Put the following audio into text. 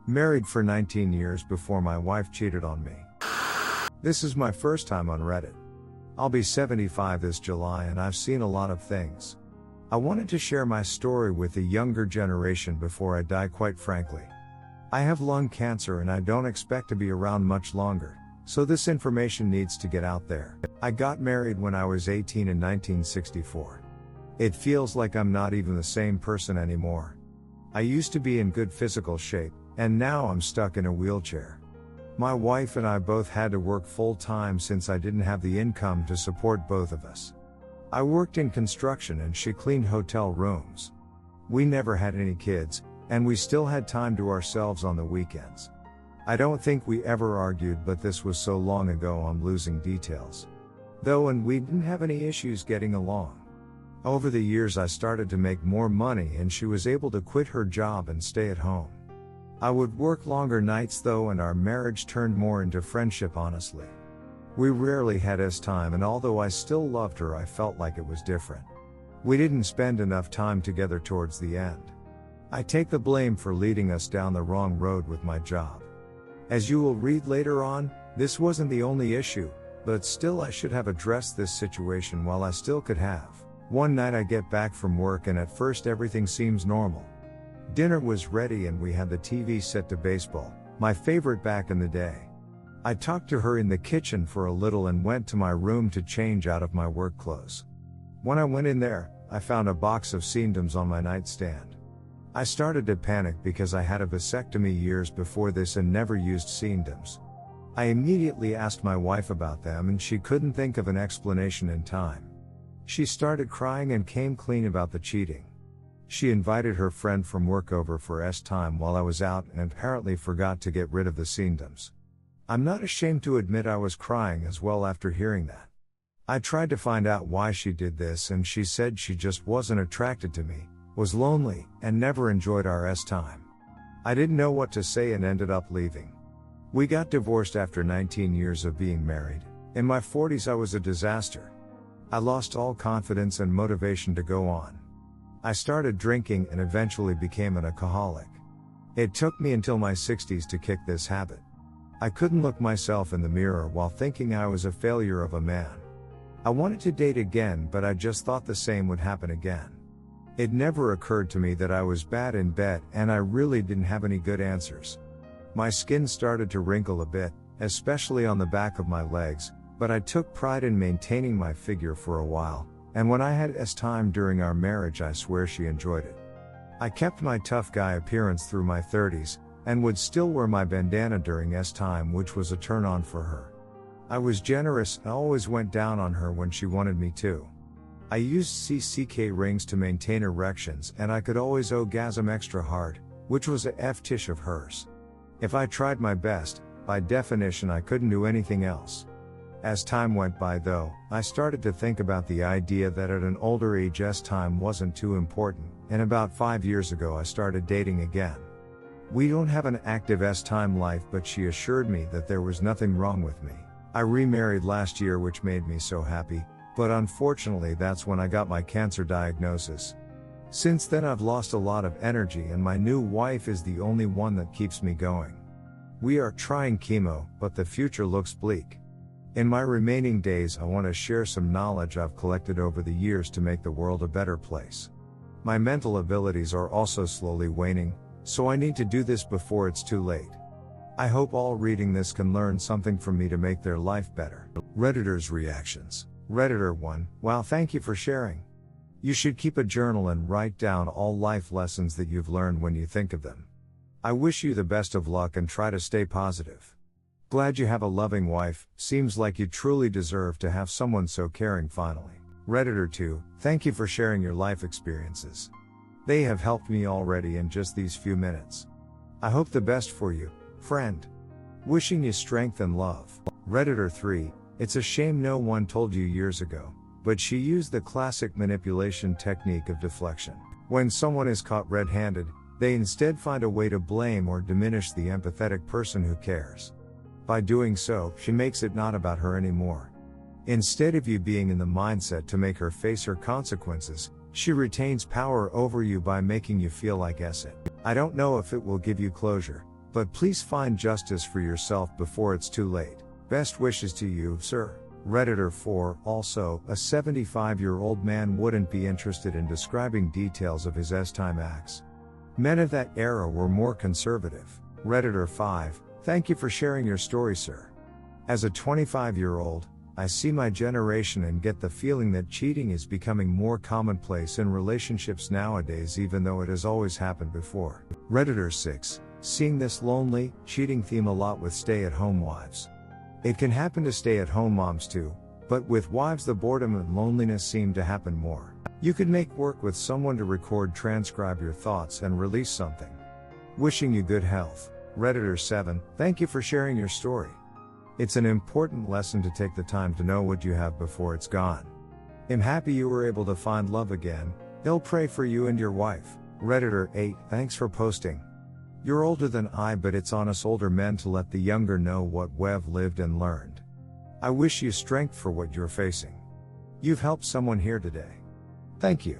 Married for 19 years before my wife cheated on me. This is my first time on Reddit. I'll be 75 this July and I've seen a lot of things. I wanted to share my story with the younger generation before I die, quite frankly. I have lung cancer and I don't expect to be around much longer, so this information needs to get out there. I got married when I was 18 in 1964. It feels like I'm not even the same person anymore. I used to be in good physical shape, and now I'm stuck in a wheelchair. My wife and I both had to work full-time since I didn't have the income to support both of us. I worked in construction and she cleaned hotel rooms. We never had any kids, and we still had time to ourselves on the weekends. I don't think we ever argued, but this was so long ago I'm losing details. And we didn't have any issues getting along. Over the years I started to make more money and she was able to quit her job and stay at home. I would work longer nights though, and our marriage turned more into friendship, honestly. We rarely had time, and although I still loved her, I felt like it was different. We didn't spend enough time together towards the end. I take the blame for leading us down the wrong road with my job. As you will read later on, this wasn't the only issue, but still I should have addressed this situation while I still could have. One night I get back from work and at first everything seems normal. Dinner was ready and we had the TV set to baseball, my favorite back in the day. I talked to her in the kitchen for a little and went to my room to change out of my work clothes. When I went in there, I found a box of condoms on my nightstand. I started to panic because I had a vasectomy years before this and never used condoms. I immediately asked my wife about them and she couldn't think of an explanation in time. She started crying and came clean about the cheating. She invited her friend from work over for time while I was out and apparently forgot to get rid of the condoms. I'm not ashamed to admit I was crying as well after hearing that. I tried to find out why she did this and she said she just wasn't attracted to me, was lonely, and never enjoyed our time. I didn't know what to say and ended up leaving. We got divorced after 19 years of being married. In my 40s I was a disaster. I lost all confidence and motivation to go on. I started drinking and eventually became an alcoholic. It took me until my 60s to kick this habit. I couldn't look myself in the mirror while thinking I was a failure of a man. I wanted to date again, but I just thought the same would happen again. It never occurred to me that I was bad in bed and I really didn't have any good answers. My skin started to wrinkle a bit, especially on the back of my legs, but I took pride in maintaining my figure for a while. And when I had time during our marriage, I swear she enjoyed it. I kept my tough guy appearance through my 30s, and would still wear my bandana during time, which was a turn on for her. I was generous and always went down on her when she wanted me to. I used CCK rings to maintain erections and I could always orgasm extra hard, which was a fetish of hers. If I tried my best, by definition I couldn't do anything else. As time went by though, I started to think about the idea that at an older age time wasn't too important, and about 5 years ago I started dating again. We don't have an active time life, but she assured me that there was nothing wrong with me. I remarried last year, which made me so happy, but unfortunately that's when I got my cancer diagnosis. Since then I've lost a lot of energy and my new wife is the only one that keeps me going. We are trying chemo, but the future looks bleak. In my remaining days I want to share some knowledge I've collected over the years to make the world a better place. My mental abilities are also slowly waning, so I need to do this before it's too late. I hope all reading this can learn something from me to make their life better. Redditors' reactions. Redditor 1, wow, thank you for sharing. You should keep a journal and write down all life lessons that you've learned when you think of them. I wish you the best of luck and try to stay positive. Glad you have a loving wife, seems like you truly deserve to have someone so caring finally. Redditor 2, thank you for sharing your life experiences. They have helped me already in just these few minutes. I hope the best for you, friend. Wishing you strength and love. Redditor 3, it's a shame no one told you years ago, but she used the classic manipulation technique of deflection. When someone is caught red-handed, they instead find a way to blame or diminish the empathetic person who cares. By doing so, she makes it not about her anymore. Instead of you being in the mindset to make her face her consequences, she retains power over you by making you feel like it. I don't know if it will give you closure, But please find justice for yourself before it's too late. Best wishes to you, sir. Redditor 4, also, a 75-year-old man wouldn't be interested in describing details of his S-time acts. Men of that era were more conservative. Redditor 5, thank you for sharing your story, sir. As a 25-year-old, I see my generation and get the feeling that cheating is becoming more commonplace in relationships nowadays, even though it has always happened before. Redditor 6, seeing this lonely, cheating theme a lot with stay-at-home wives. It can happen to stay-at-home moms too, but with wives the boredom and loneliness seem to happen more. You could make work with someone to transcribe your thoughts and release something. Wishing you good health. Redditor 7, thank you for sharing your story. It's an important lesson to take the time to know what you have before it's gone. I'm happy you were able to find love again. They'll pray for you and your wife. Redditor 8, thanks for posting. You're older than I, but it's on us older men to let the younger know what we've lived and learned. I wish you strength for what you're facing. You've helped someone here today. Thank you.